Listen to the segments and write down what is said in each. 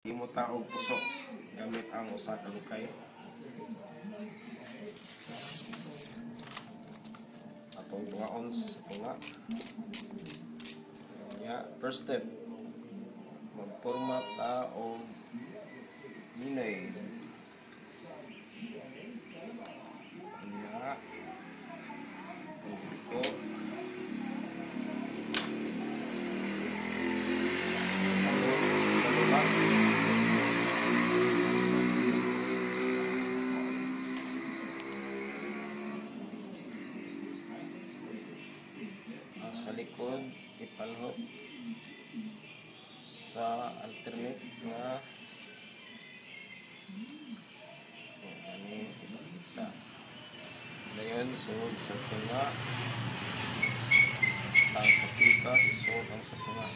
Himo ta og puso gamit ang usa ka lukay. Atong tuwaon sa tunga. First step, magporma ta og hinay. Ito. Sa likod, ipalhot sa alternate na ipakita. Ngayon, suod sa tunga. Ang sa pita, isuod ang sa tunga.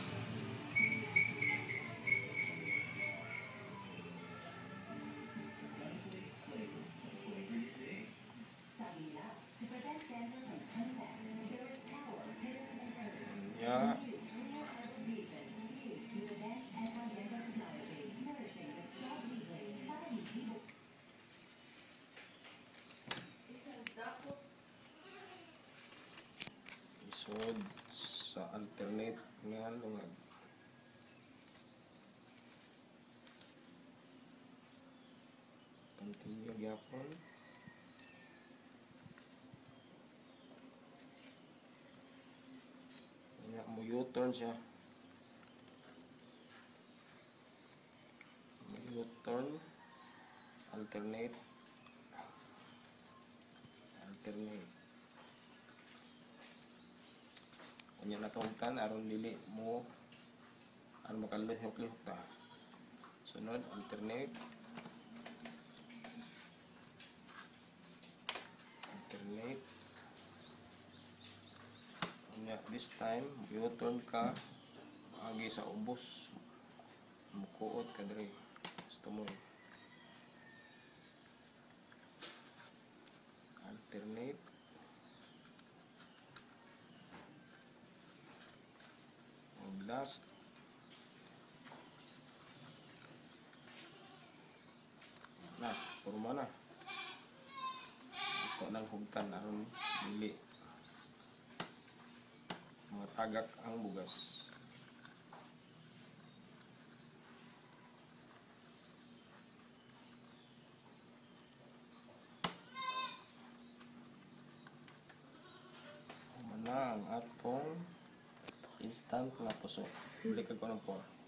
Isod sa alternate nga lungag. Continue gyapon. Mo U-turn siya. U-turn, alternate. Kanya natungtan aron dili mo aron makalihok-lihok ta. Sunod, alternate. This time, U-turn ka agi sa ubos. Mukuot ka diri. Gusto mo. Alternate. And last. Purma na. Ito nang hugtan aron dili matagak ang bugas. Mana ang atong instant na puso. Balik ko ng 4.